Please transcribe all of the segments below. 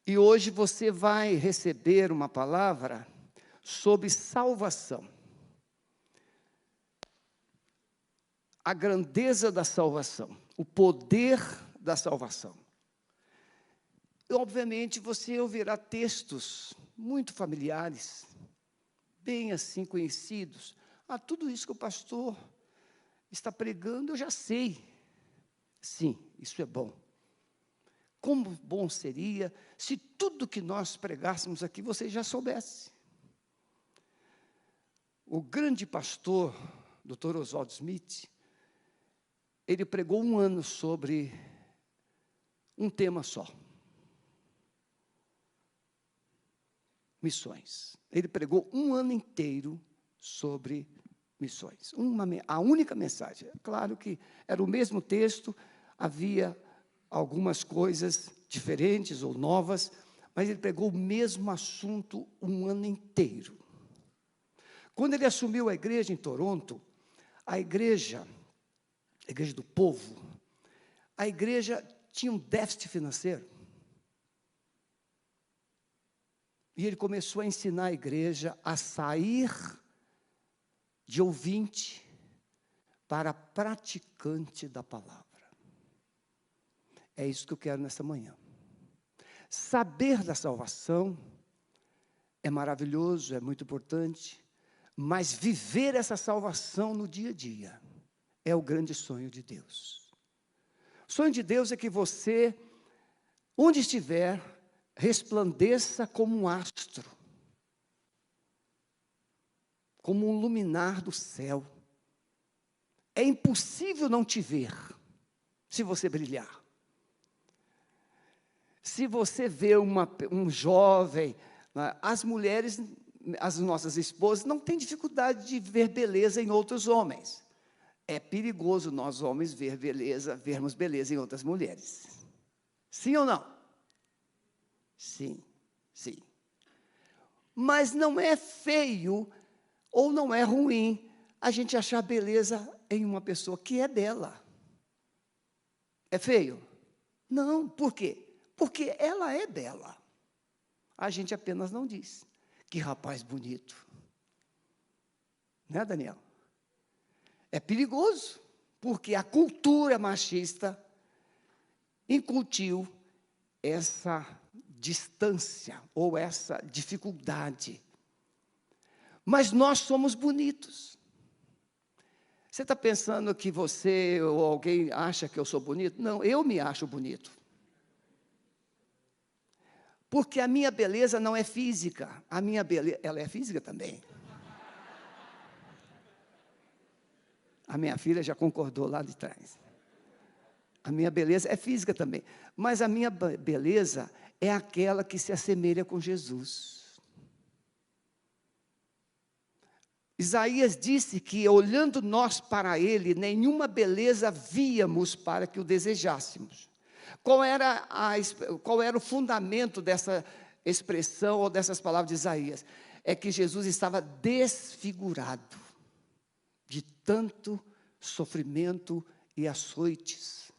E hoje você vai receber uma palavra sobre salvação. A grandeza da salvação, o poder da salvação. E, obviamente, você ouvirá textos muito familiares, bem assim conhecidos. Tudo isso que o pastor está pregando, eu já sei. Sim, isso é bom. Como bom seria se tudo que nós pregássemos aqui você já soubesse. O grande pastor, Dr. Oswald Smith, ele pregou 1 ano sobre um tema só. Missões. Ele pregou 1 ano inteiro sobre missões. A única mensagem. Claro que era o mesmo texto, havia algumas coisas diferentes ou novas, mas ele pregou o mesmo assunto 1 ano inteiro. Quando ele assumiu a igreja em Toronto, a igreja do povo, a igreja tinha um déficit financeiro. E ele começou a ensinar a igreja a sair de ouvinte para praticante da palavra. É isso que eu quero nessa manhã. Saber da salvação é maravilhoso, é muito importante, mas viver essa salvação no dia a dia é o grande sonho de Deus. O sonho de Deus é que você, onde estiver, resplandeça como um astro, como um luminar do céu. É impossível não te ver, se você brilhar. Se você vê um jovem, as mulheres, as nossas esposas, não têm dificuldade de ver beleza em outros homens. É perigoso nós homens vermos beleza em outras mulheres. Sim ou não? Sim, sim. Mas não é feio ou não é ruim a gente achar beleza em uma pessoa que é bela. É feio? Não, por quê? Porque ela é bela. A gente apenas não diz. Que rapaz bonito. Né, Daniel? É perigoso, porque a cultura machista incutiu essa distância ou essa dificuldade. Mas nós somos bonitos. Você está pensando que você ou alguém acha que eu sou bonito? Não, eu me acho bonito. Porque a minha beleza não é física. A minha beleza, ela é física também. A minha filha já concordou lá de trás. A minha beleza é física também. Mas a minha beleza é aquela que se assemelha com Jesus. Isaías disse que, olhando nós para ele, nenhuma beleza víamos para que o desejássemos. Qual era o fundamento dessa expressão ou dessas palavras de Isaías? É que Jesus estava desfigurado de tanto sofrimento e açoites.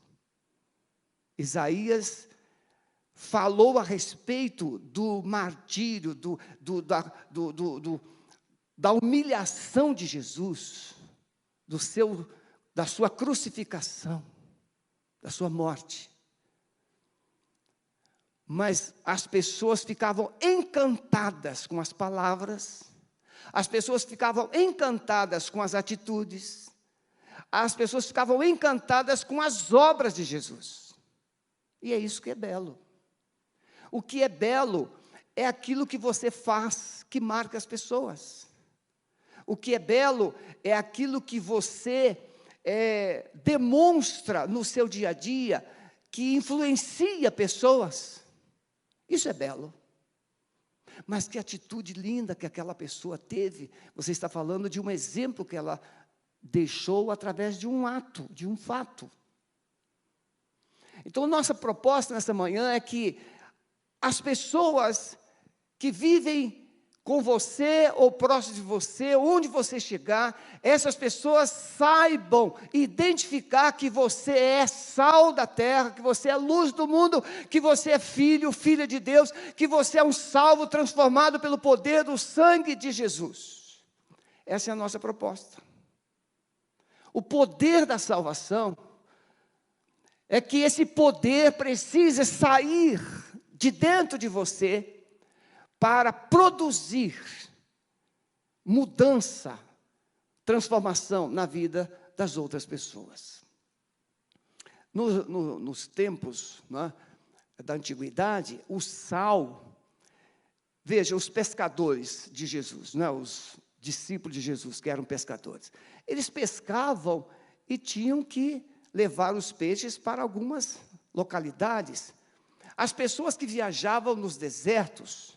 Isaías falou a respeito do martírio, da humilhação de Jesus, da sua crucificação, da sua morte. Mas as pessoas ficavam encantadas com as palavras, as pessoas ficavam encantadas com as atitudes, as pessoas ficavam encantadas com as obras de Jesus. E é isso que é belo. O que é belo é aquilo que você faz, que marca as pessoas. O que é belo é aquilo que você demonstra no seu dia a dia, que influencia pessoas. Isso é belo. Mas que atitude linda que aquela pessoa teve. Você está falando de um exemplo que ela deixou através de um ato, de um fato. Então, nossa proposta nessa manhã é que as pessoas que vivem com você ou próximo de você, onde você chegar, essas pessoas saibam identificar que você é sal da terra, que você é luz do mundo, que você é filho, filha de Deus, que você é um salvo transformado pelo poder do sangue de Jesus. Essa é a nossa proposta. O poder da salvação é que esse poder precisa sair de dentro de você para produzir mudança, transformação na vida das outras pessoas. Nos tempos, né, da antiguidade, o sal, veja, os pescadores de Jesus, né, os discípulos de Jesus, que eram pescadores, eles pescavam e tinham que levar os peixes para algumas localidades. As pessoas que viajavam nos desertos,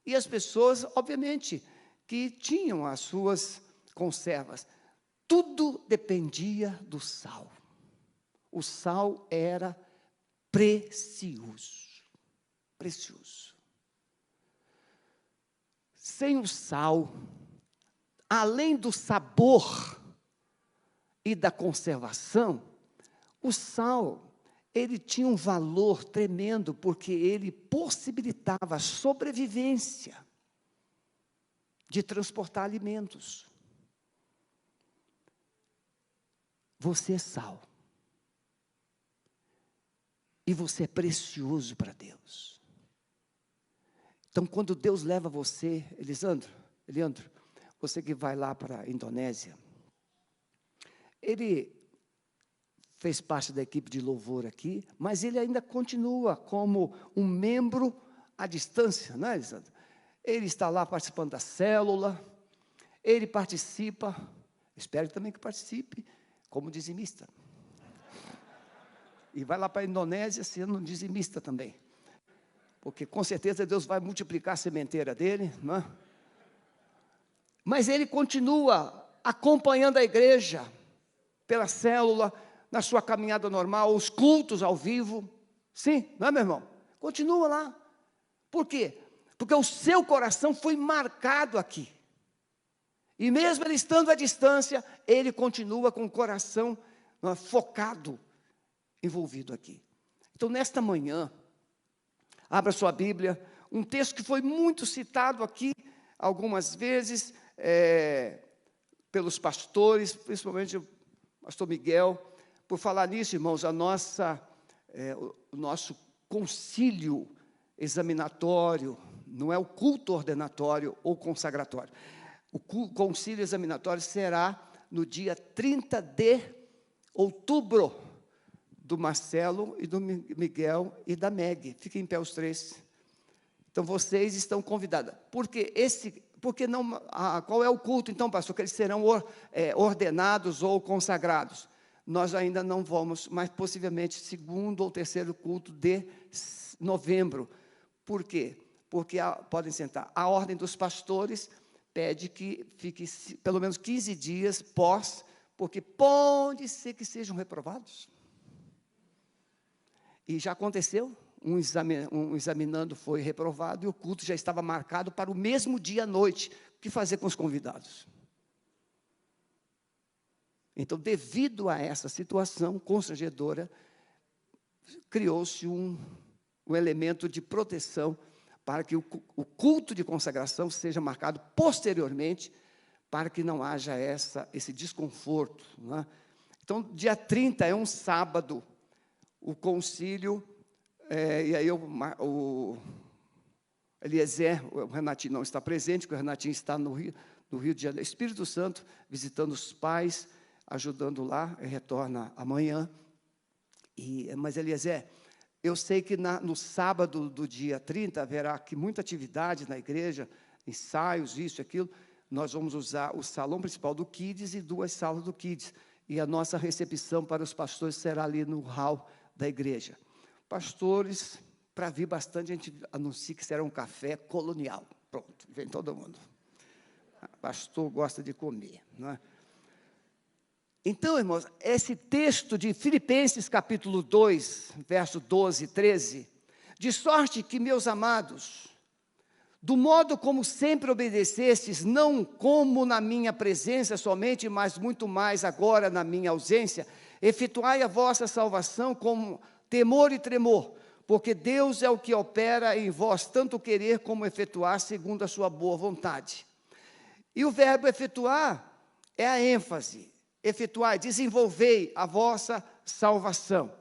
e as pessoas, obviamente, que tinham as suas conservas, tudo dependia do sal. O sal era precioso, precioso. Sem o sal, além do sabor e da conservação, o sal, ele tinha um valor tremendo, porque ele possibilitava a sobrevivência de transportar alimentos. Você é sal. E você é precioso para Deus. Então, quando Deus leva você, Eliandro, você que vai lá para a Indonésia, ele fez parte da equipe de louvor aqui, mas ele ainda continua como um membro à distância, não é, Elisandro? Ele está lá participando da célula, ele participa, espero também que participe, como dizimista. E vai lá para a Indonésia sendo um dizimista também, porque com certeza Deus vai multiplicar a sementeira dele, não é? Mas ele continua acompanhando a igreja pela célula, na sua caminhada normal, os cultos ao vivo. Sim, não é, meu irmão? Continua lá. Por quê? Porque o seu coração foi marcado aqui. E mesmo ele estando à distância, ele continua com o coração focado, envolvido aqui. Então, nesta manhã, abra sua Bíblia, um texto que foi muito citado aqui, algumas vezes, pelos pastores, principalmente o pastor Miguel. Por falar nisso, irmãos, o nosso concílio examinatório, não é o culto ordenatório ou consagratório. O concílio examinatório será no dia 30 de outubro, do Marcelo e do Miguel e da Meg. Fiquem em pé os três. Então, vocês estão convidados. Qual é o culto, então, pastor? Que eles serão ordenados ou consagrados. Nós ainda não vamos, mas possivelmente segundo ou terceiro culto de novembro. Por quê? Porque, podem sentar, a ordem dos pastores pede que fique pelo menos 15 dias porque pode ser que sejam reprovados. E já aconteceu, um examinando foi reprovado, e o culto já estava marcado para o mesmo dia à noite. O que fazer com os convidados? Então, devido a essa situação constrangedora, criou-se um elemento de proteção para que o culto de consagração seja marcado posteriormente, para que não haja esse desconforto, não é? Então, dia 30 é um sábado, o concílio, e aí o Eliezer, o Renatinho não está presente, porque o Renatinho está no Rio de Janeiro, Espírito Santo, visitando os pais, ajudando lá, retorna amanhã. Mas, Eliezer, eu sei que no sábado do dia 30 haverá aqui muita atividade na igreja, ensaios, isso e aquilo. Nós vamos usar o salão principal do Kids e 2 salas do Kids. E a nossa recepção para os pastores será ali no hall da igreja. Pastores, para vir bastante, a gente anuncia que será um café colonial. Pronto, vem todo mundo. Pastor gosta de comer, não é? Então, irmãos, esse texto de Filipenses capítulo 2, verso 12 e 13, de sorte que, meus amados, Do modo como sempre obedecestes, não como na minha presença somente, mas muito mais agora na minha ausência, efetuai a vossa salvação com temor e tremor, porque Deus é o que opera em vós, tanto querer como efetuar, segundo a sua boa vontade. E o verbo efetuar é a ênfase. Efetuai, desenvolvei a vossa salvação.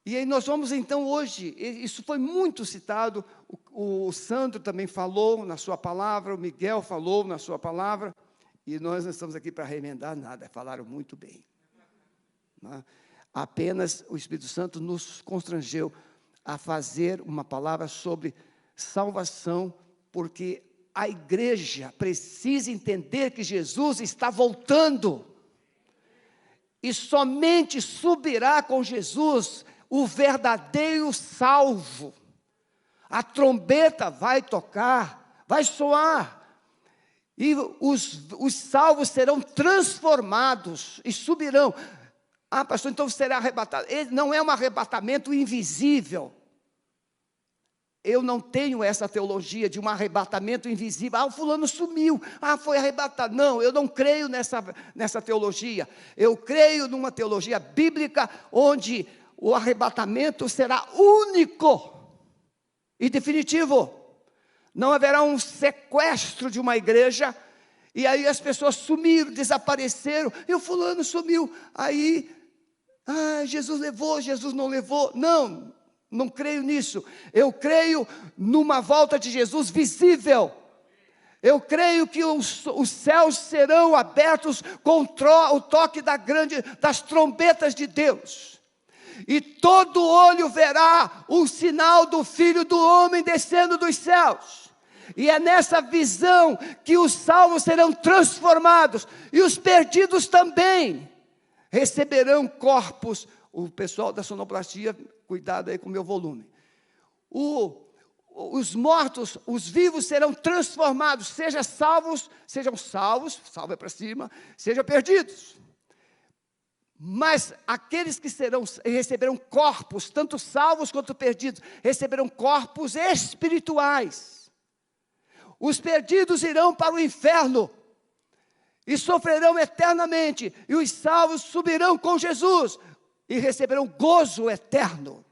E aí nós vamos então hoje, isso foi muito citado, o Sandro também falou na sua palavra, o Miguel falou na sua palavra, e nós não estamos aqui para remendar nada, falaram muito bem. Apenas o Espírito Santo nos constrangeu a fazer uma palavra sobre salvação, porque a igreja precisa entender que Jesus está voltando, e somente subirá com Jesus o verdadeiro salvo. A trombeta vai tocar, vai soar, e os salvos serão transformados e subirão. Ah, pastor, então será arrebatado. Não é um arrebatamento invisível. Eu não tenho essa teologia de um arrebatamento invisível. Ah, o fulano sumiu. Ah, foi arrebatado. Não, eu não creio nessa teologia. Eu creio numa teologia bíblica onde o arrebatamento será único e definitivo. Não haverá um sequestro de uma igreja, e aí as pessoas sumiram, desapareceram, e o fulano sumiu. Aí, Jesus levou, Jesus não levou. Não creio nisso. Eu creio numa volta de Jesus visível. Eu creio que os céus serão abertos com o toque das trombetas de Deus. E todo olho verá o sinal do Filho do Homem descendo dos céus. E é nessa visão que os salvos serão transformados, e os perdidos também receberão corpos. O pessoal da sonoplastia, cuidado aí com o meu volume. Os mortos, os vivos serão transformados, sejam salvos, salvo é para cima, sejam perdidos. Mas aqueles que receberão corpos, tanto salvos quanto perdidos, receberão corpos espirituais. Os perdidos irão para o inferno e sofrerão eternamente, e os salvos subirão com Jesus e receberão gozo eterno.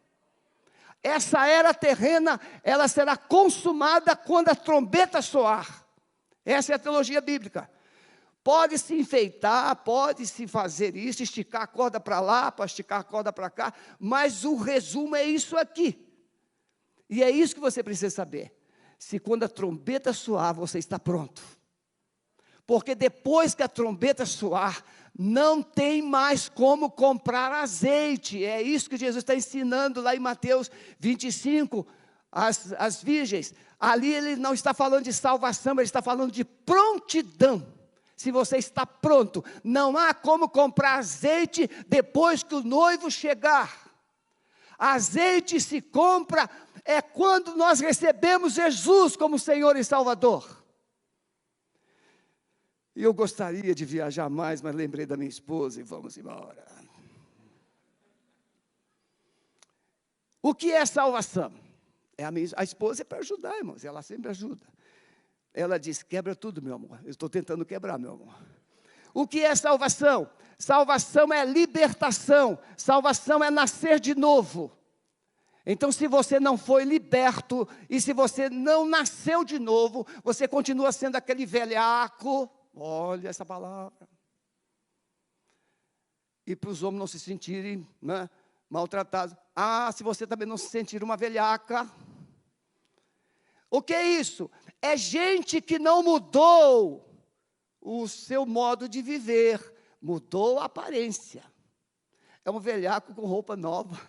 Essa era terrena, ela será consumada quando a trombeta soar. Essa é a teologia bíblica. Pode-se enfeitar, pode-se fazer isso, esticar a corda para lá, para esticar a corda para cá, mas o resumo é isso aqui. E é isso que você precisa saber. Se quando a trombeta soar, você está pronto. Porque depois que a trombeta soar, não tem mais como comprar azeite. É isso que Jesus está ensinando lá em Mateus 25, as virgens. Ali ele não está falando de salvação, ele está falando de prontidão. Se você está pronto, não há como comprar azeite depois que o noivo chegar. Azeite se compra quando nós recebemos Jesus como Senhor e Salvador. E eu gostaria de viajar mais, mas lembrei da minha esposa e vamos embora. O que é salvação? A esposa é para ajudar, irmãos, ela sempre ajuda. Ela diz, quebra tudo, meu amor. Eu estou tentando quebrar, meu amor. O que é salvação? Salvação é libertação. Salvação é nascer de novo. Então, se você não foi liberto, e se você não nasceu de novo, você continua sendo aquele velhaco. Olha essa palavra. E para os homens não se sentirem maltratados. Se você também não se sentir uma velhaca. O que é isso? É gente que não mudou o seu modo de viver, mudou a aparência. É um velhaco com roupa nova,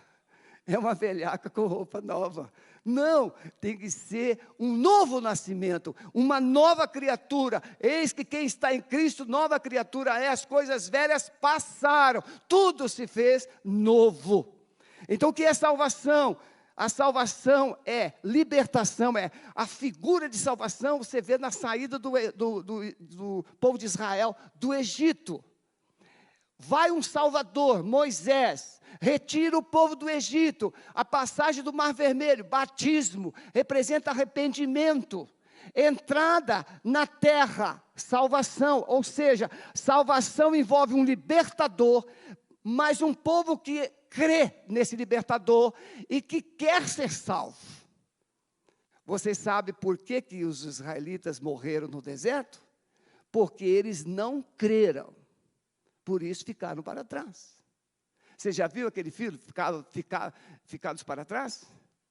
é uma velhaca com roupa nova. Não, tem que ser um novo nascimento, uma nova criatura. Eis que quem está em Cristo, nova criatura é, as coisas velhas passaram, tudo se fez novo. Então o que é salvação? A salvação é libertação, é a figura de salvação, você vê na saída do povo de Israel do Egito. Vai um Salvador, Moisés, retira o povo do Egito, a passagem do Mar Vermelho, batismo, representa arrependimento. entrada na terra, salvação. Ou seja, salvação envolve um libertador, mas um povo que crê nesse libertador e que quer ser salvo. Você sabe por que os israelitas morreram no deserto? Porque eles não creram, por isso ficaram para trás. Você já viu aquele filme, ficados para trás?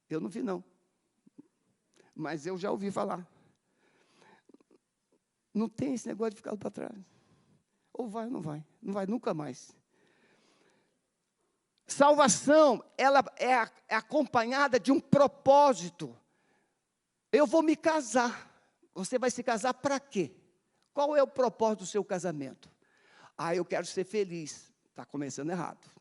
Eu não vi não, mas eu já ouvi falar. Não tem esse negócio de ficar para trás, ou vai ou não vai, não vai nunca mais. Salvação, ela é acompanhada de um propósito. Eu vou me casar, você vai se casar para quê? Qual é o propósito do seu casamento? Eu quero ser feliz. Está começando errado.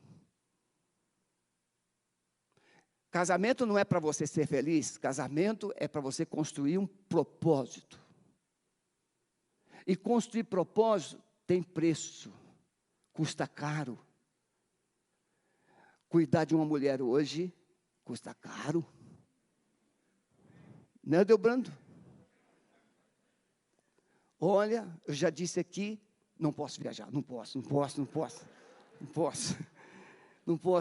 Casamento não é para você ser feliz, casamento é para você construir um propósito. E construir propósito tem preço, custa caro. Cuidar de uma mulher hoje custa caro. Não é, Delbrando? Olha, eu já disse aqui, não posso viajar, não posso,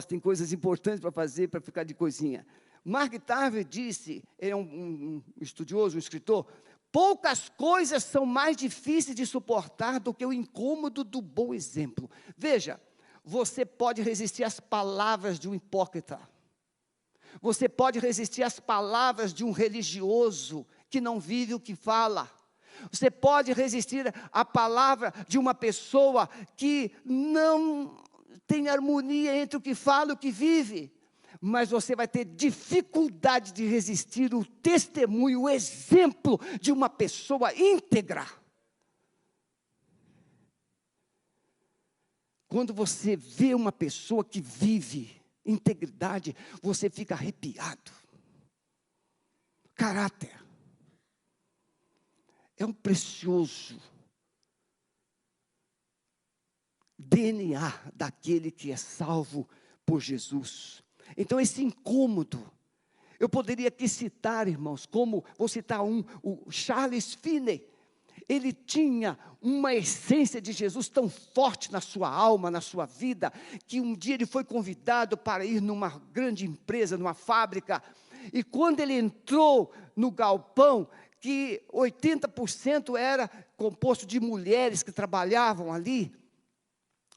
tem coisas importantes para fazer, para ficar de coisinha. Mark Twain disse, ele é um estudioso, um escritor, poucas coisas são mais difíceis de suportar do que o incômodo do bom exemplo. Veja, você pode resistir às palavras de um hipócrita, você pode resistir às palavras de um religioso que não vive o que fala. Você pode resistir à palavra de uma pessoa que não tem harmonia entre o que fala e o que vive. Mas você vai ter dificuldade de resistir o testemunho, o exemplo de uma pessoa íntegra. Quando você vê uma pessoa que vive integridade, você fica arrepiado. Caráter. É um precioso DNA daquele que é salvo por Jesus. Então esse incômodo, eu poderia aqui citar, irmãos, como, vou citar o Charles Finney. Ele tinha uma essência de Jesus tão forte na sua alma, na sua vida, que um dia ele foi convidado para ir numa grande empresa, numa fábrica, e quando ele entrou no galpão, que 80% era composto de mulheres que trabalhavam ali,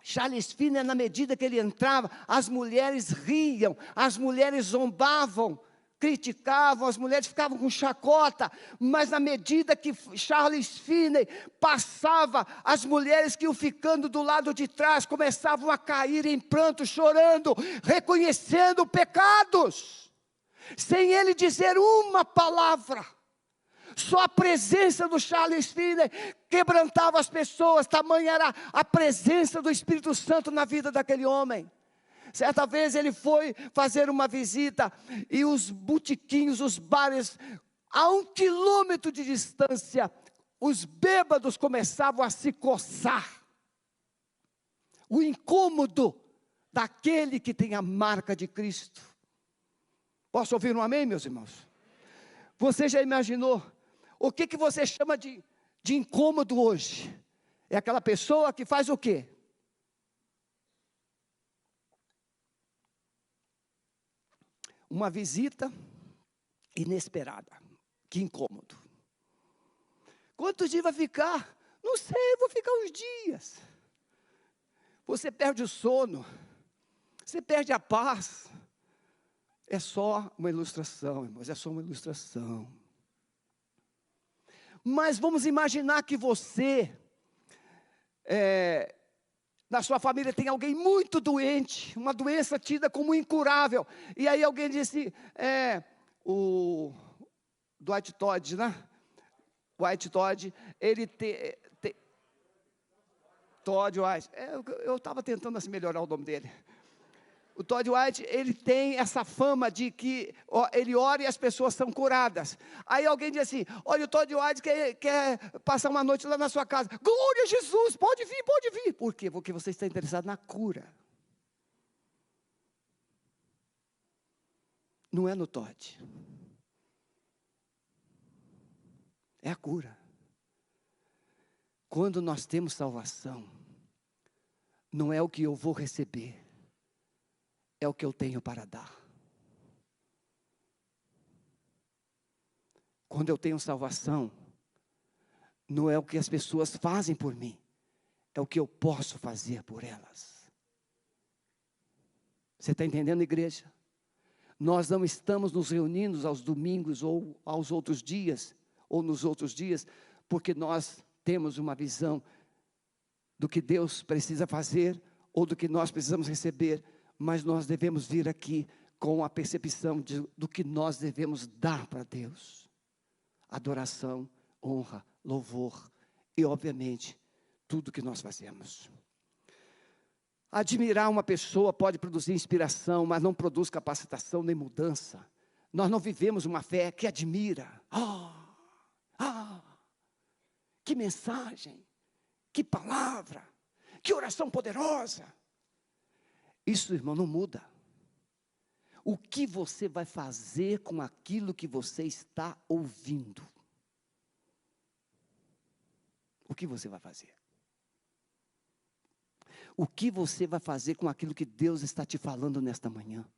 Charles Finney, na medida que ele entrava, as mulheres riam, as mulheres zombavam, criticavam, as mulheres ficavam com chacota, mas na medida que Charles Finney passava, as mulheres que iam ficando do lado de trás, começavam a cair em pranto, chorando, reconhecendo pecados, sem ele dizer uma palavra. Só a presença do Charles Finney quebrantava as pessoas, tamanha era a presença do Espírito Santo na vida daquele homem. Certa vez ele foi fazer uma visita, e os botequinhos, os bares, a 1 quilômetro de distância, os bêbados começavam a se coçar. O incômodo daquele que tem a marca de Cristo. Posso ouvir um amém, meus irmãos? Você já imaginou? O que você chama de incômodo hoje? É aquela pessoa que faz o quê? Uma visita inesperada. Que incômodo. Quantos dias vai ficar? Não sei, vou ficar uns dias. Você perde o sono. Você perde a paz. É só uma ilustração, irmãos, é só uma ilustração. Mas vamos imaginar que você, na sua família tem alguém muito doente, uma doença tida como incurável. E aí alguém disse, o Dwight Todd, né? Dwight Todd, ele Todd White, eu estava tentando assim melhorar o nome dele. O Todd White, ele tem essa fama de que ele ora e as pessoas são curadas. Aí alguém diz assim, olha, o Todd White quer passar uma noite lá na sua casa. Glória a Jesus, pode vir, pode vir. Por quê? Porque você está interessado na cura. Não é no Todd. É a cura. Quando nós temos salvação, não é o que eu vou receber, é o que eu tenho para dar. Quando eu tenho salvação, não é o que as pessoas fazem por mim, é o que eu posso fazer por elas. Você está entendendo, igreja? Nós não estamos nos reunindo aos domingos ou aos outros dias, ou nos outros dias, porque nós temos uma visão do que Deus precisa fazer, ou do que nós precisamos receber, mas nós devemos vir aqui com a percepção do que nós devemos dar para Deus. Adoração, honra, louvor e, obviamente, tudo que nós fazemos. Admirar uma pessoa pode produzir inspiração, mas não produz capacitação nem mudança. Nós não vivemos uma fé que admira. Que mensagem, que palavra, que oração poderosa. Isso, irmão, não muda. O que você vai fazer com aquilo que você está ouvindo? O que você vai fazer? O que você vai fazer com aquilo que Deus está te falando nesta manhã?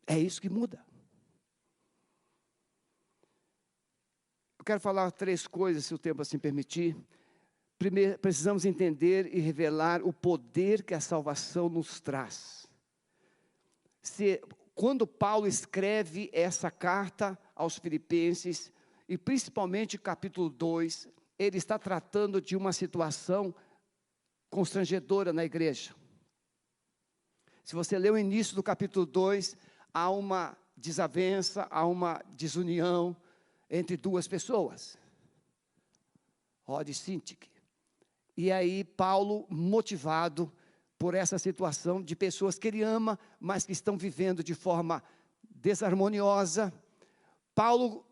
É isso que muda. Eu quero falar 3 coisas, se o tempo assim permitir. Primeiro, precisamos entender e revelar o poder que a salvação nos traz. Quando Paulo escreve essa carta aos Filipenses, e principalmente capítulo 2, ele está tratando de uma situação constrangedora na igreja. Se você ler o início do capítulo 2, há uma desavença, há uma desunião entre 2 pessoas, Rod e Sintique. E aí Paulo, motivado por essa situação de pessoas que ele ama, mas que estão vivendo de forma desarmoniosa, Paulo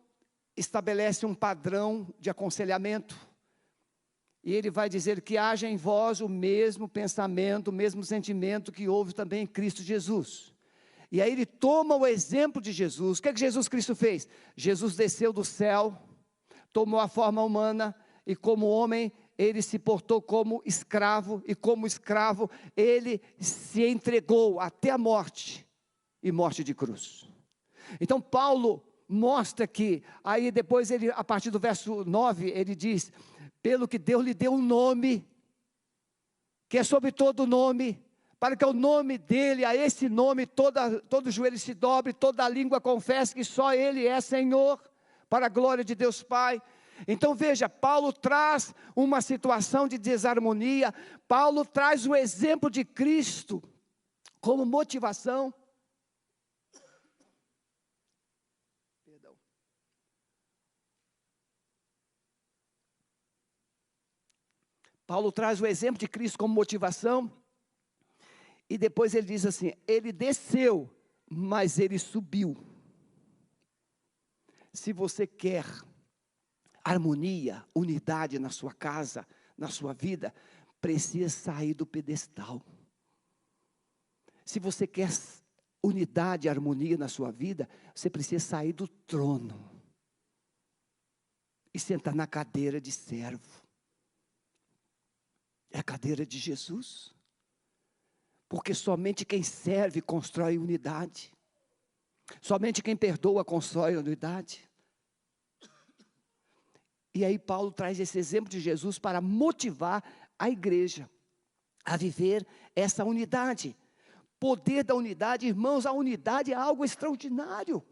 estabelece um padrão de aconselhamento, e ele vai dizer que haja em vós o mesmo pensamento, o mesmo sentimento que houve também em Cristo Jesus. E aí ele toma o exemplo de Jesus. O que é que Jesus Cristo fez? Jesus desceu do céu, tomou a forma humana, e como homem, ele se portou como escravo, e como escravo, ele se entregou até a morte, e morte de cruz. Então Paulo mostra que, aí depois ele, a partir do verso 9, ele diz, pelo que Deus lhe deu um nome, que é sobre todo nome, para que o nome dele, a esse nome, todo joelho se dobre, toda língua confesse que só ele é Senhor, para a glória de Deus Pai. Então veja, Paulo traz uma situação de desarmonia, Paulo traz o exemplo de Cristo como motivação. Paulo traz o exemplo de Cristo como motivação, e depois ele diz assim, ele desceu, mas ele subiu. Se você quer harmonia, unidade na sua casa, na sua vida, precisa sair do pedestal. Se você quer unidade e harmonia na sua vida, você precisa sair do trono e sentar na cadeira de servo. É a cadeira de Jesus. Porque somente quem serve constrói unidade. Somente quem perdoa constrói unidade. E aí Paulo traz esse exemplo de Jesus para motivar a igreja a viver essa unidade. Poder da unidade, irmãos, a unidade é algo extraordinário.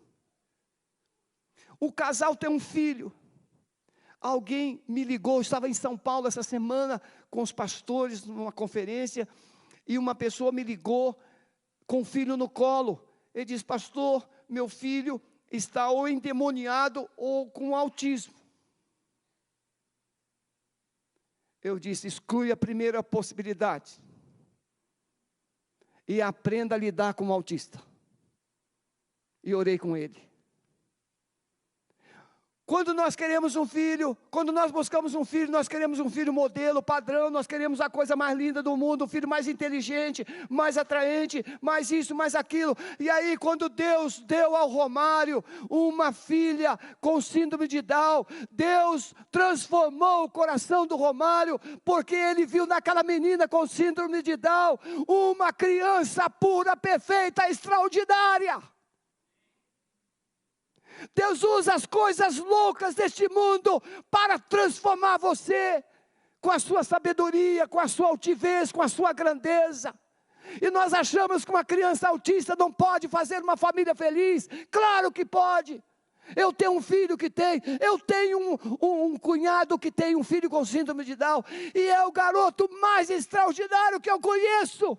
O casal tem um filho. Alguém me ligou, eu estava em São Paulo essa semana com os pastores numa conferência, e uma pessoa me ligou com o filho no colo. Ele disse, pastor, meu filho está ou endemoniado ou com autismo. Eu disse, exclui a primeira possibilidade e aprenda a lidar com o autista. E orei com ele. Quando nós queremos um filho, quando nós buscamos um filho, nós queremos um filho modelo, padrão, nós queremos a coisa mais linda do mundo, um filho mais inteligente, mais atraente, mais isso, mais aquilo. E aí, quando Deus deu ao Romário uma filha com síndrome de Down, Deus transformou o coração do Romário, porque ele viu naquela menina com síndrome de Down uma criança pura, perfeita, extraordinária. Deus usa as coisas loucas deste mundo para transformar você, com a sua sabedoria, com a sua altivez, com a sua grandeza. E nós achamos que uma criança autista não pode fazer uma família feliz. Claro que pode. Eu tenho um filho que tem, eu tenho um cunhado que tem um filho com síndrome de Down, e é o garoto mais extraordinário que eu conheço.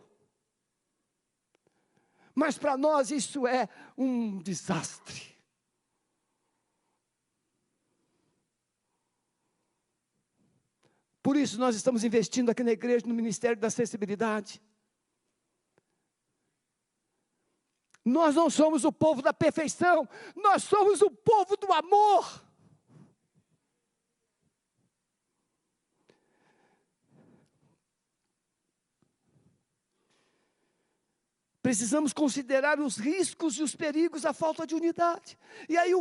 Mas para nós isso é um desastre. Por isso nós estamos investindo aqui na igreja, no Ministério da Acessibilidade. Nós não somos o povo da perfeição, nós somos o povo do amor. Precisamos considerar os riscos e os perigos da falta de unidade. E aí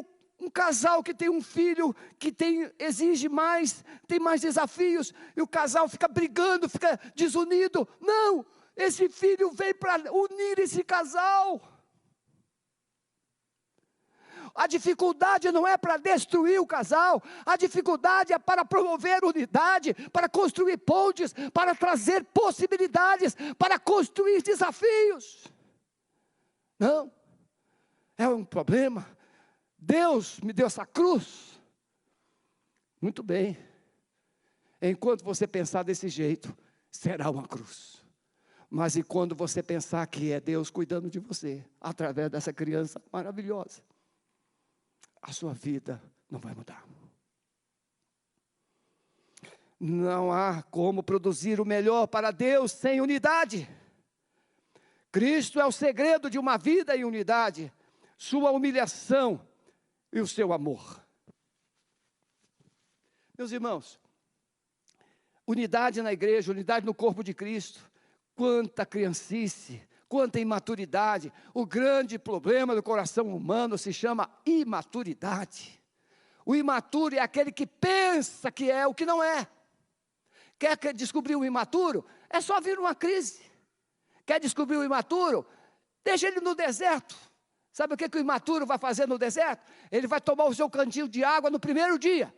um casal que tem um filho que exige mais, tem mais desafios, e o casal fica brigando, fica desunido. Não, esse filho veio para unir esse casal. A dificuldade não é para destruir o casal, a dificuldade é para promover unidade, para construir pontes, para trazer possibilidades, para construir desafios. Não, é um problema. Deus me deu essa cruz. Muito bem. Enquanto você pensar desse jeito, será uma cruz. Mas e quando você pensar que é Deus cuidando de você, através dessa criança maravilhosa, a sua vida não vai mudar. Não há como produzir o melhor para Deus sem unidade. Cristo é o segredo de uma vida em unidade. Sua humilhação e o seu amor. Meus irmãos, unidade na igreja, unidade no corpo de Cristo. Quanta criancice, quanta imaturidade. O grande problema do coração humano se chama imaturidade. O imaturo é aquele que pensa que é o que não é. Quer descobrir o imaturo? É só vir uma crise. Quer descobrir o imaturo? Deixa ele no deserto. Sabe o que o imaturo vai fazer no deserto? Ele vai tomar o seu cantil de água no primeiro dia.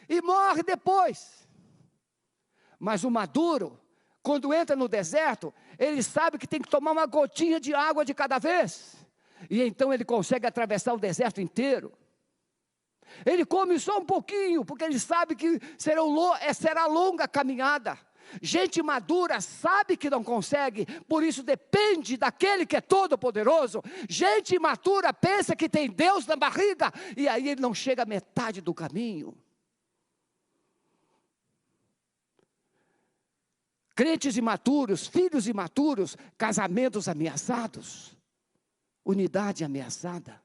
E morre depois. Mas o maduro, quando entra no deserto, ele sabe que tem que tomar uma gotinha de água de cada vez. E então ele consegue atravessar o deserto inteiro. Ele come só um pouquinho, porque ele sabe que será longa a caminhada. Gente madura sabe que não consegue, por isso depende daquele que é todo poderoso. Gente imatura pensa que tem Deus na barriga, e aí ele não chega à metade do caminho. Crentes imaturos, filhos imaturos, casamentos ameaçados, unidade ameaçada.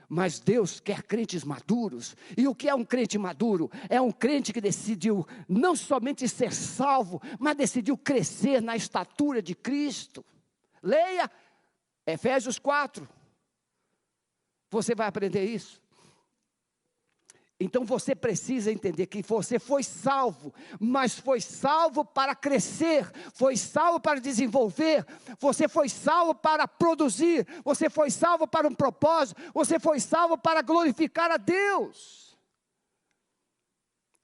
Mas Deus quer crentes maduros. E o que é um crente maduro? É um crente que decidiu não somente ser salvo, mas decidiu crescer na estatura de Cristo. Leia Efésios 4. Você vai aprender isso. Então você precisa entender que você foi salvo, mas foi salvo para crescer, foi salvo para desenvolver, você foi salvo para produzir, você foi salvo para um propósito, você foi salvo para glorificar a Deus.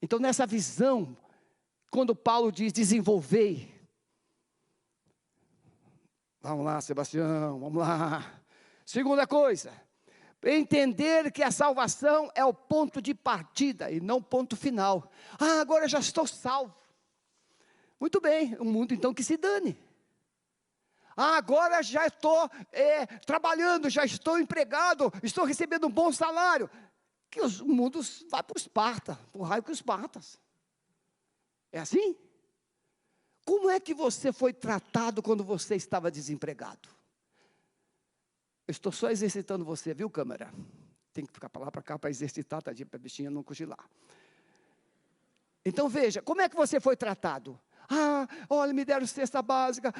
Então nessa visão, quando Paulo diz desenvolvei, vamos lá Sebastião, vamos lá. Segunda coisa, entender que a salvação é o ponto de partida e não o ponto final. Agora já estou salvo. Muito bem, o mundo então que se dane. Agora já estou trabalhando, já estou empregado, estou recebendo um bom salário. Que o mundo vai para o Esparta, para o raio com os Espartas. É assim? Como é que você foi tratado quando você estava desempregado? Eu estou só exercitando você, viu, câmera? Tem que ficar para lá, para cá, para exercitar, tadinha, para a bichinha não cochilar. Então veja, como é que você foi tratado? Ah, olha, me deram cesta básica,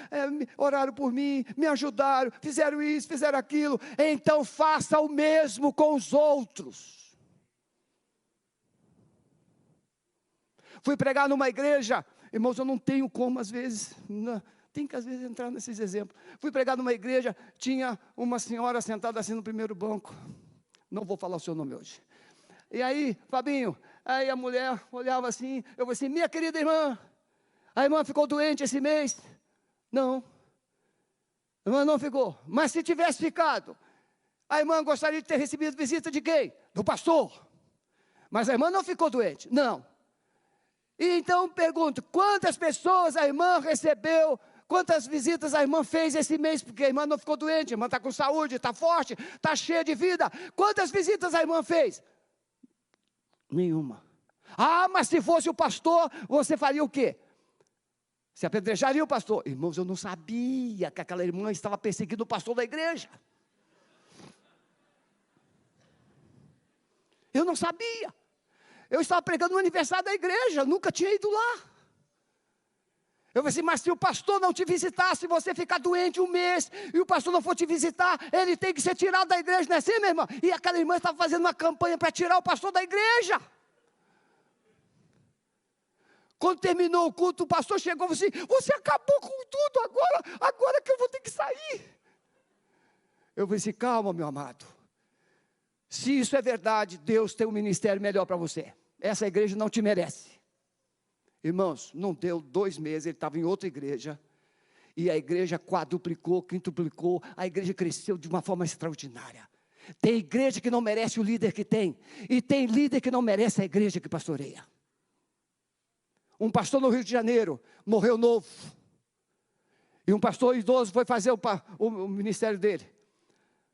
oraram por mim, me ajudaram, fizeram isso, fizeram aquilo. Então faça o mesmo com os outros. Fui pregar numa igreja, irmãos, eu não tenho como às vezes, tem que às vezes entrar nesses exemplos. Fui pregar numa igreja, tinha uma senhora sentada assim no primeiro banco. Não vou falar o seu nome hoje. E aí, Fabinho, aí a mulher olhava assim, eu falei assim, minha querida irmã, a irmã ficou doente esse mês? Não. A irmã não ficou. Mas se tivesse ficado, a irmã gostaria de ter recebido visita de quem? Do pastor. Mas a irmã não ficou doente? Não. E então pergunto, quantas pessoas a irmã recebeu, quantas visitas a irmã fez esse mês? Porque a irmã não ficou doente, a irmã está com saúde, está forte, está cheia de vida. Quantas visitas a irmã fez? Nenhuma. Ah, mas se fosse o pastor, você faria o quê? Se apedrejaria o pastor. Irmãos, eu não sabia que aquela irmã estava perseguindo o pastor da igreja. Eu não sabia. Eu estava pregando no aniversário da igreja, nunca tinha ido lá. Eu falei assim, mas se o pastor não te visitar, se você ficar doente um mês, e o pastor não for te visitar, ele tem que ser tirado da igreja, não é assim, minha irmã? E aquela irmã estava fazendo uma campanha para tirar o pastor da igreja. Quando terminou o culto, o pastor chegou e falou assim, você acabou com tudo, agora que eu vou ter que sair. Eu falei assim, calma, meu amado. Se isso é verdade, Deus tem um ministério melhor para você. Essa igreja não te merece. Irmãos, não deu 2 meses, ele estava em outra igreja, e a igreja quadruplicou, quintuplicou, a igreja cresceu de uma forma extraordinária. Tem igreja que não merece o líder que tem, e tem líder que não merece a igreja que pastoreia. Um pastor no Rio de Janeiro, morreu novo, e um pastor idoso foi fazer o ministério dele,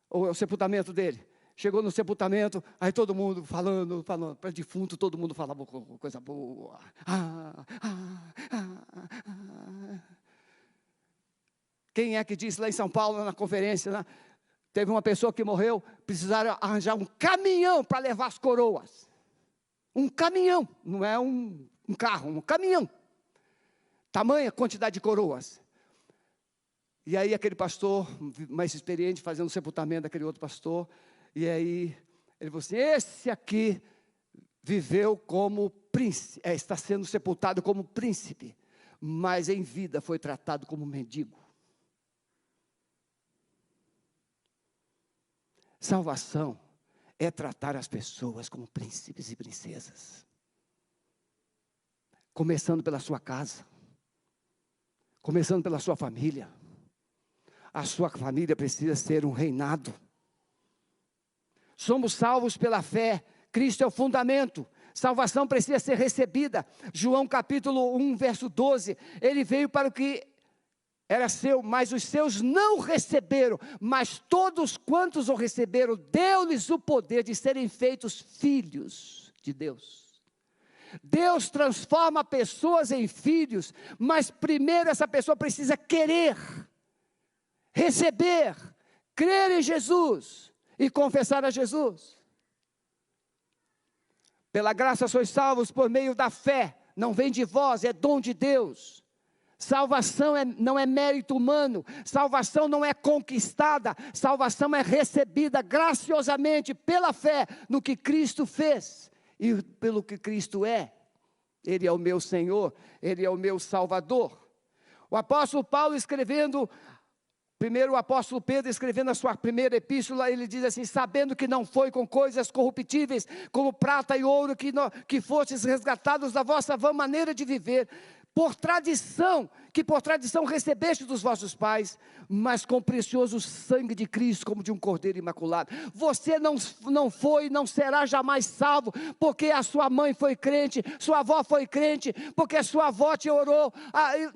o sepultamento dele. Chegou no sepultamento, aí todo mundo falando, para defunto, todo mundo falava coisa boa. Quem é que disse lá em São Paulo, na conferência, né? Teve uma pessoa que morreu, precisaram arranjar um caminhão para levar as coroas. Um caminhão, não é um carro, um caminhão. Tamanha quantidade de coroas. E aí aquele pastor, mais experiente, fazendo o sepultamento daquele outro pastor, e aí ele falou assim, esse aqui viveu como príncipe, está sendo sepultado como príncipe, mas em vida foi tratado como mendigo. Salvação é tratar as pessoas como príncipes e princesas. Começando pela sua casa, começando pela sua família. A sua família precisa ser um reinado. Somos salvos pela fé, Cristo é o fundamento, salvação precisa ser recebida. João capítulo 1, verso 12, ele veio para o que era seu, mas os seus não receberam, mas todos quantos o receberam, deu-lhes o poder de serem feitos filhos de Deus. Deus transforma pessoas em filhos, mas primeiro essa pessoa precisa querer, receber, crer em Jesus e confessar a Jesus. Pela graça sois salvos por meio da fé, não vem de vós, é dom de Deus. Salvação não é mérito humano, salvação não é conquistada, salvação é recebida graciosamente pela fé no que Cristo fez e pelo que Cristo é. Ele é o meu Senhor, Ele é o meu Salvador. O apóstolo Paulo escrevendo, primeiro o apóstolo Pedro escrevendo a sua primeira epístola, ele diz assim, sabendo que não foi com coisas corruptíveis, como prata e ouro, que fostes resgatados da vossa vã maneira de viver, que por tradição recebeste dos vossos pais, mas com precioso sangue de Cristo, como de um cordeiro imaculado. Você não foi, não será jamais salvo, porque a sua mãe foi crente, sua avó foi crente, porque a sua avó te orou.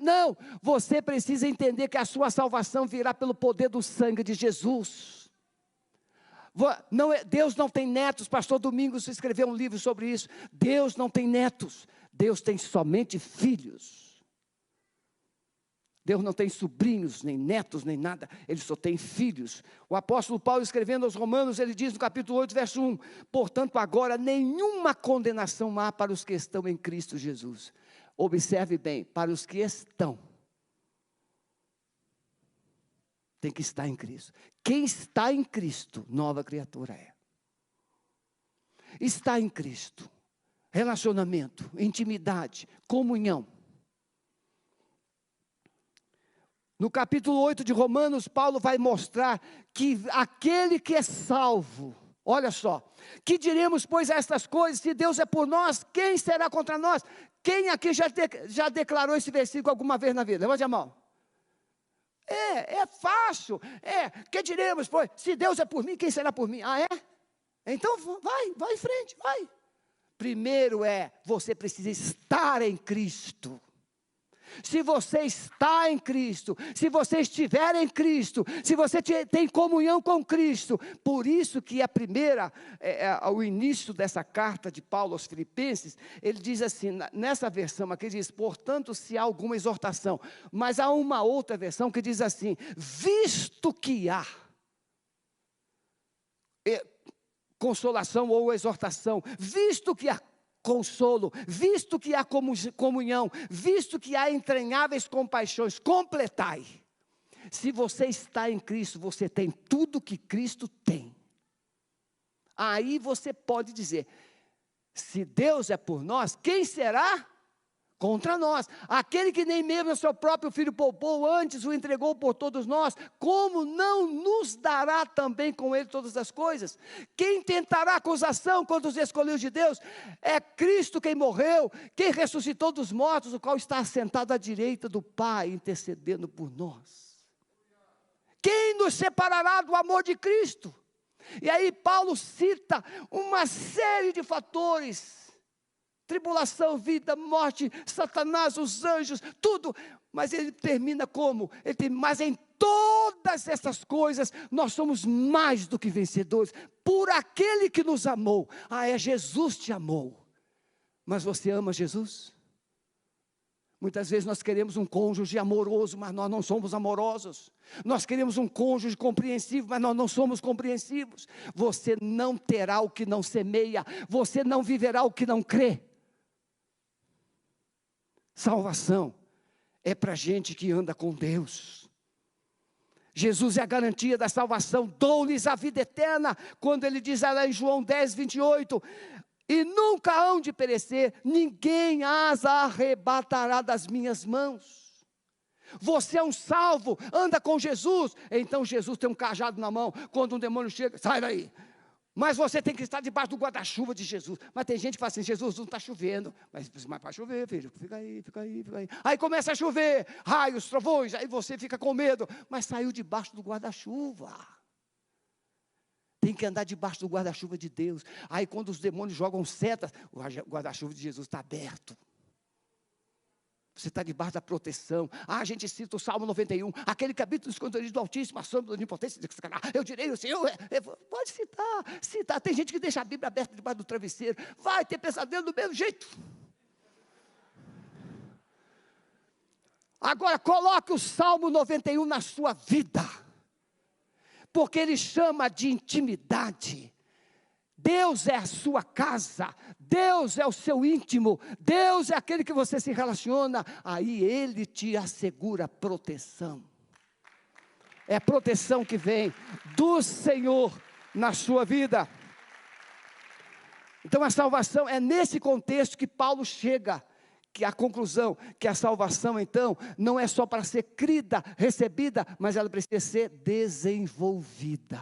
Não, você precisa entender que a sua salvação virá pelo poder do sangue de Jesus. Deus não tem netos, pastor Domingos escreveu um livro sobre isso. Deus não tem netos, Deus tem somente filhos. Deus não tem sobrinhos, nem netos, nem nada. Ele só tem filhos. O apóstolo Paulo, escrevendo aos Romanos, ele diz no capítulo 8, verso 1: portanto, agora nenhuma condenação há para os que estão em Cristo Jesus. Observe bem, para os que estão. Tem que estar em Cristo. Quem está em Cristo, nova criatura é. Está em Cristo. Relacionamento, intimidade, comunhão. No capítulo 8 de Romanos, Paulo vai mostrar que aquele que é salvo, olha só, que diremos, pois, a estas coisas, se Deus é por nós, quem será contra nós? Quem aqui já declarou esse versículo alguma vez na vida? Levante a mão. É fácil, que diremos, pois, se Deus é por mim, quem será por mim? Ah, é? Então vai em frente, vai. Primeiro você precisa estar em Cristo. Se você está em Cristo, se você estiver em Cristo, se você tem comunhão com Cristo, por isso que o início dessa carta de Paulo aos Filipenses, ele diz assim, nessa versão aqui diz, portanto, se há alguma exortação, mas há uma outra versão que diz assim, visto que há consolação ou exortação, visto que há consolo, visto que há comunhão, visto que há entranháveis compaixões, completai. Se você está em Cristo, você tem tudo que Cristo tem. Aí você pode dizer, se Deus é por nós, quem será contra nós? Aquele que nem mesmo o seu próprio filho poupou, antes o entregou por todos nós, como não nos dará também com ele todas as coisas? Quem tentará acusação contra os escolhidos de Deus? É Cristo quem morreu, quem ressuscitou dos mortos, o qual está assentado à direita do Pai, intercedendo por nós. Quem nos separará do amor de Cristo? E aí Paulo cita uma série de fatores, tribulação, vida, morte, Satanás, os anjos, tudo. Mas ele termina como? Mas em todas essas coisas, nós somos mais do que vencedores, por aquele que nos amou. Jesus te amou. Mas você ama Jesus? Muitas vezes nós queremos um cônjuge amoroso, mas nós não somos amorosos. Nós queremos um cônjuge compreensivo, mas nós não somos compreensivos. Você não terá o que não semeia, você não viverá o que não crê. Salvação é para gente que anda com Deus. Jesus é a garantia da salvação, dou-lhes a vida eterna, quando ele diz lá em João 10, 28, e nunca hão de perecer, ninguém as arrebatará das minhas mãos. Você é um salvo, anda com Jesus, então Jesus tem um cajado na mão, quando um demônio chega, sai daí. Mas você tem que estar debaixo do guarda-chuva de Jesus. Mas tem gente que fala assim, Jesus, não está chovendo. Mas vai chover, filho, fica aí. Aí começa a chover, raios, trovões, aí você fica com medo. Mas saiu debaixo do guarda-chuva. Tem que andar debaixo do guarda-chuva de Deus. Aí quando os demônios jogam setas, o guarda-chuva de Jesus está aberto. Você está debaixo da proteção. A gente cita o Salmo 91, aquele que habita nos esconderijos do Altíssimo, a sombra da onipotência. Eu direi o Senhor, pode citar. Tem gente que deixa a Bíblia aberta debaixo do travesseiro. Vai ter pesadelo do mesmo jeito. Agora coloque o Salmo 91 na sua vida, porque ele chama de intimidade. Deus é a sua casa, Deus é o seu íntimo, Deus é aquele que você se relaciona, aí Ele te assegura proteção. É proteção que vem do Senhor na sua vida. Então a salvação é nesse contexto que Paulo chega, que a conclusão, que a salvação então, não é só para ser crida, recebida, mas ela precisa ser desenvolvida.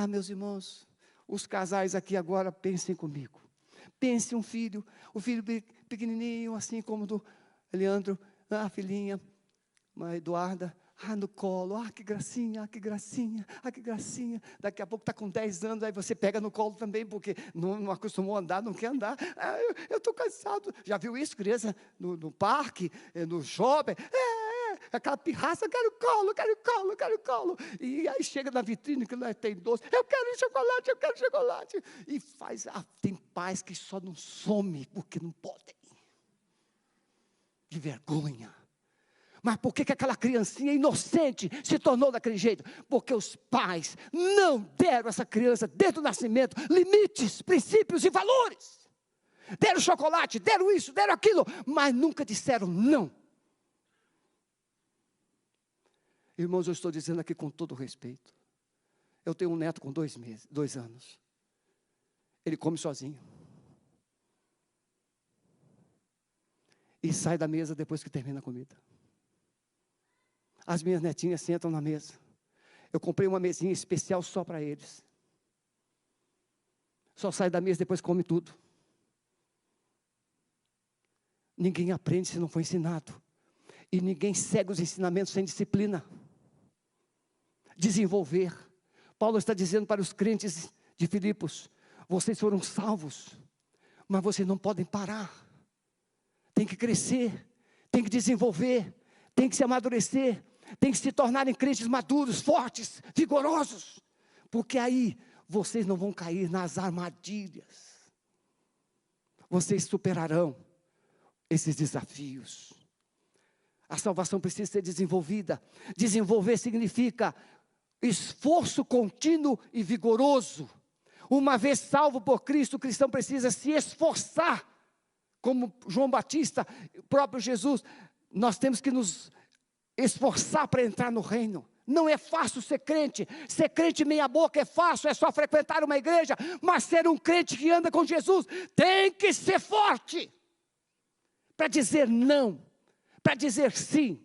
Meus irmãos, os casais aqui agora, pensem comigo. Pense um filho, o filho pequenininho, assim como do Leandro, a filhinha, a Eduarda, no colo, que gracinha, que gracinha, que gracinha. Daqui a pouco está com 10 anos, aí você pega no colo também, porque não acostumou a andar, não quer andar. Eu estou cansado. Já viu isso, criança, no parque, no shopping? Aquela pirraça, quero colo. E aí chega na vitrine, que lá tem doce, eu quero chocolate. E tem pais que só não some, porque não podem. De vergonha. Mas por que aquela criancinha inocente se tornou daquele jeito? Porque os pais não deram a essa criança, desde o nascimento, limites, princípios e valores. Deram chocolate, deram isso, deram aquilo, mas nunca disseram não. Irmãos, eu estou dizendo aqui com todo respeito. Eu tenho um neto com 2 anos. Ele come sozinho. E sai da mesa depois que termina a comida. As minhas netinhas sentam na mesa. Eu comprei uma mesinha especial só para eles. Só sai da mesa depois que come tudo. Ninguém aprende se não for ensinado. E ninguém segue os ensinamentos sem disciplina. Desenvolver. Paulo está dizendo para os crentes de Filipos: vocês foram salvos, mas vocês não podem parar. Tem que crescer, tem que desenvolver, tem que se amadurecer, tem que se tornarem crentes maduros, fortes, vigorosos, porque aí vocês não vão cair nas armadilhas. Vocês superarão esses desafios. A salvação precisa ser desenvolvida. Desenvolver significa esforço contínuo e vigoroso. Uma vez salvo por Cristo, o cristão precisa se esforçar. Como João Batista, o próprio Jesus, nós temos que nos esforçar para entrar no reino. Não é fácil ser crente meia boca é fácil, é só frequentar uma igreja, mas ser um crente que anda com Jesus, tem que ser forte, para dizer não, para dizer sim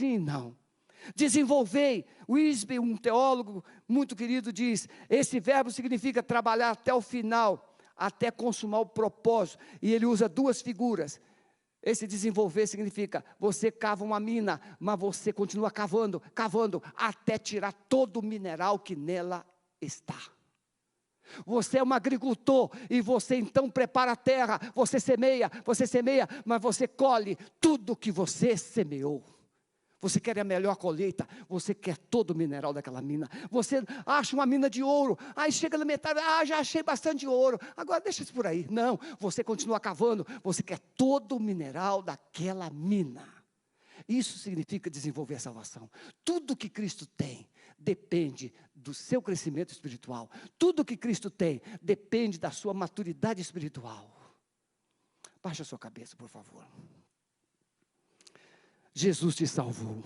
e não. Desenvolvei, Wisby, um teólogo muito querido, diz, esse verbo significa trabalhar até o final, até consumar o propósito, e ele usa 2 figuras. Esse desenvolver significa, você cava uma mina, mas você continua cavando, até tirar todo o mineral que nela está. Você é um agricultor, e você então prepara a terra, você semeia, mas você colhe tudo que você semeou. Você quer a melhor colheita, você quer todo o mineral daquela mina. Você acha uma mina de ouro, aí chega na metade, já achei bastante ouro, agora deixa isso por aí. Não, você continua cavando, você quer todo o mineral daquela mina. Isso significa desenvolver a salvação. Tudo que Cristo tem depende do seu crescimento espiritual. Tudo que Cristo tem depende da sua maturidade espiritual. Baixa a sua cabeça, por favor. Jesus te salvou.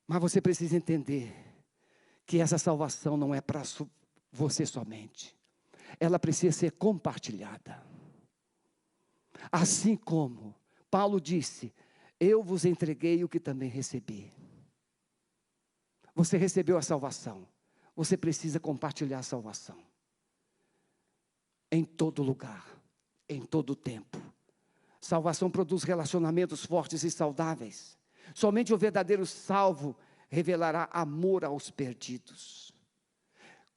Mas você precisa entender que essa salvação não é para você somente. Ela precisa ser compartilhada. Assim como Paulo disse, eu vos entreguei o que também recebi. Você recebeu a salvação. Você precisa compartilhar a salvação. Em todo lugar, em todo tempo. Salvação produz relacionamentos fortes e saudáveis. Somente o verdadeiro salvo revelará amor aos perdidos.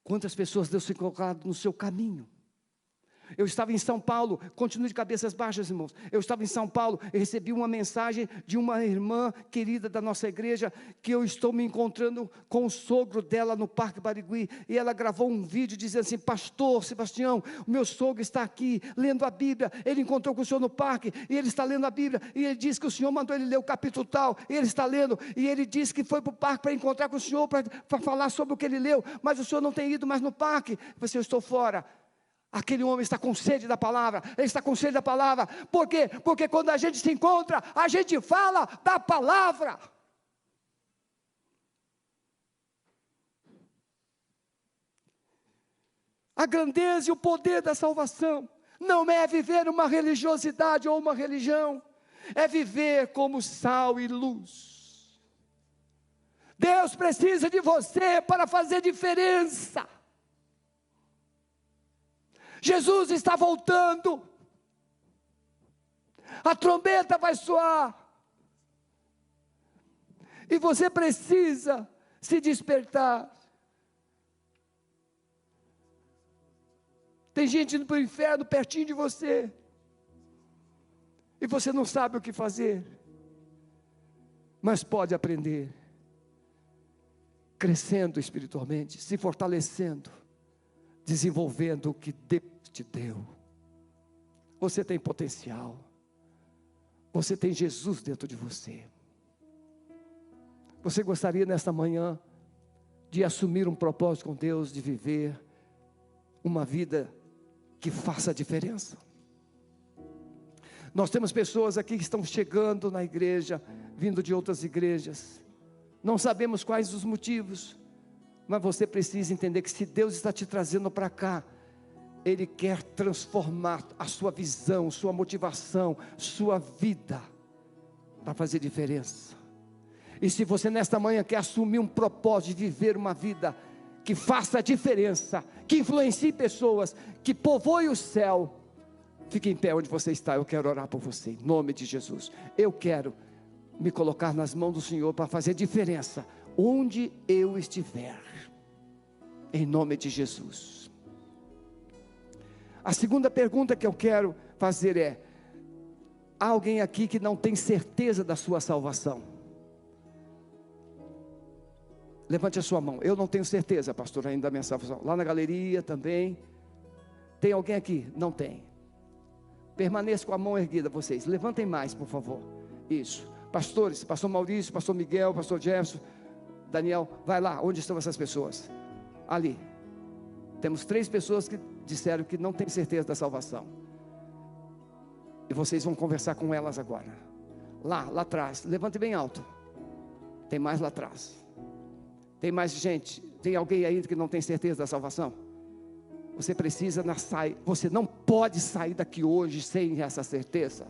Quantas pessoas Deus tem colocado no seu caminho? Eu estava em São Paulo, continue de cabeças baixas, irmãos. Eu estava em São Paulo e recebi uma mensagem de uma irmã querida da nossa igreja, que eu estou me encontrando com o sogro dela no Parque Barigui, e ela gravou um vídeo dizendo assim, pastor Sebastião, o meu sogro está aqui, lendo a Bíblia, ele encontrou com o senhor no parque, e ele está lendo a Bíblia, e ele disse que o senhor mandou ele ler o capítulo tal, e ele está lendo, e ele disse que foi para o parque para encontrar com o senhor, para falar sobre o que ele leu, mas o senhor não tem ido mais no parque. Eu falei, eu estou fora. Aquele homem está com sede da palavra, ele está com sede da palavra. Por quê? Porque quando a gente se encontra, a gente fala da palavra. A grandeza e o poder da salvação não é viver uma religiosidade ou uma religião, é viver como sal e luz. Deus precisa de você para fazer diferença. Jesus está voltando, a trombeta vai soar, e você precisa se despertar. Tem gente indo para o inferno pertinho de você, e você não sabe o que fazer, mas pode aprender, crescendo espiritualmente, se fortalecendo, desenvolvendo o que Deus te deu. Você tem potencial. Você tem Jesus dentro de você. Você gostaria nesta manhã de assumir um propósito com Deus, de viver uma vida que faça a diferença? Nós temos pessoas aqui que estão chegando na igreja, vindo de outras igrejas. Não sabemos quais os motivos, mas você precisa entender que se Deus está te trazendo para cá, Ele quer transformar a sua visão, sua motivação, sua vida, para fazer diferença. E se você nesta manhã quer assumir um propósito de viver uma vida que faça a diferença, que influencie pessoas, que povoe o céu, fique em pé onde você está. Eu quero orar por você, em nome de Jesus. Eu quero me colocar nas mãos do Senhor para fazer diferença onde eu estiver, em nome de Jesus. A segunda pergunta que eu quero fazer é: há alguém aqui que não tem certeza da sua salvação? Levante a sua mão. Eu não tenho certeza, pastor, ainda da minha salvação. Lá na galeria também. Tem alguém aqui? Não tem. Permaneça com a mão erguida, vocês. Levantem mais, por favor. Isso. Pastores, pastor Maurício, pastor Miguel, pastor Jefferson, Daniel, vai lá. Onde estão essas pessoas? Ali. Temos 3 pessoas que disseram que não têm certeza da salvação. E vocês vão conversar com elas agora. Lá atrás. Levante bem alto. Tem mais lá atrás. Tem mais gente? Tem alguém aí que não tem certeza da salvação? Você precisa sair. Você não pode sair daqui hoje sem essa certeza.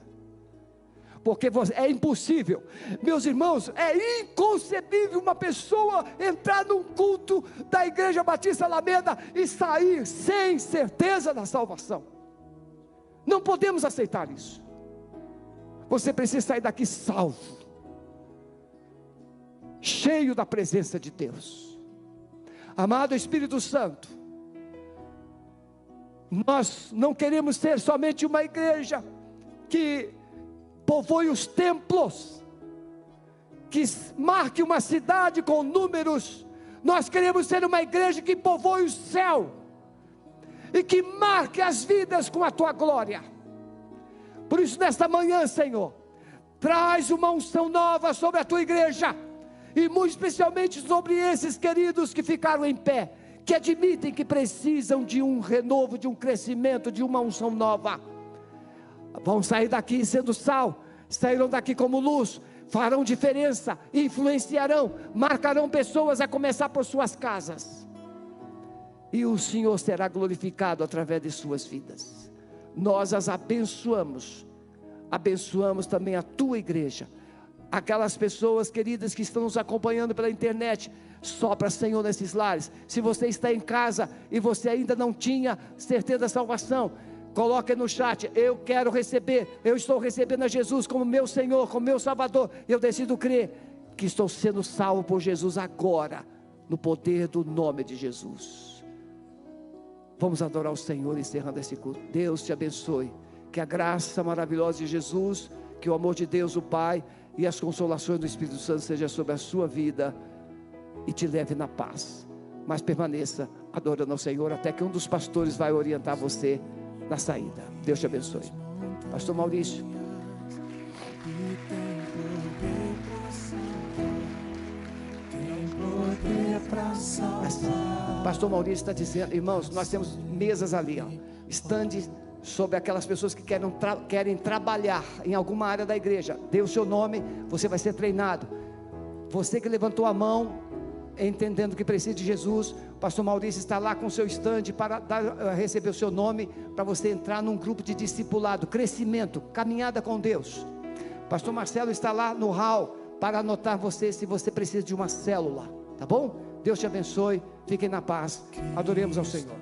Porque é impossível. Meus irmãos, é inconcebível uma pessoa entrar num culto da Igreja Batista Alameda e sair sem certeza da salvação. Não podemos aceitar isso. Você precisa sair daqui salvo, cheio da presença de Deus. Amado Espírito Santo, nós não queremos ser somente uma igreja que povoe os templos, que marque uma cidade com números. Nós queremos ser uma igreja que povoe o céu e que marque as vidas com a tua glória. Por isso, nesta manhã, Senhor, traz uma unção nova sobre a tua igreja, e muito especialmente sobre esses queridos que ficaram em pé, que admitem que precisam de um renovo, de um crescimento, de uma unção nova. Vão sair daqui sendo sal, sairão daqui como luz, farão diferença, influenciarão, marcarão pessoas, a começar por suas casas, e o Senhor será glorificado através de suas vidas. Nós as abençoamos, abençoamos também a tua igreja, aquelas pessoas queridas que estão nos acompanhando pela internet. Sopra, Senhor, nesses lares. Se você está em casa e você ainda não tinha certeza da salvação, coloque no chat: eu quero receber, eu estou recebendo a Jesus como meu Senhor, como meu Salvador. Eu decido crer que estou sendo salvo por Jesus agora, no poder do nome de Jesus. Vamos adorar o Senhor encerrando esse culto. Deus te abençoe, que a graça maravilhosa de Jesus, que o amor de Deus o Pai e as consolações do Espírito Santo seja sobre a sua vida e te leve na paz. Mas permaneça adorando ao Senhor até que um dos pastores vai orientar você na saída. Deus te abençoe. Pastor Maurício. Pastor Maurício está dizendo, irmãos, nós temos mesas ali, estande sobre aquelas pessoas que querem trabalhar em alguma área da igreja. Dê o seu nome, você vai ser treinado. Você que levantou a mão, entendendo que precisa de Jesus, o pastor Maurício está lá com o seu estande para receber o seu nome, para você entrar num grupo de discipulado, crescimento, caminhada com Deus. Pastor Marcelo está lá no hall para anotar você, se você precisa de uma célula, tá bom? Deus te abençoe, fiquem na paz, adoremos ao Senhor.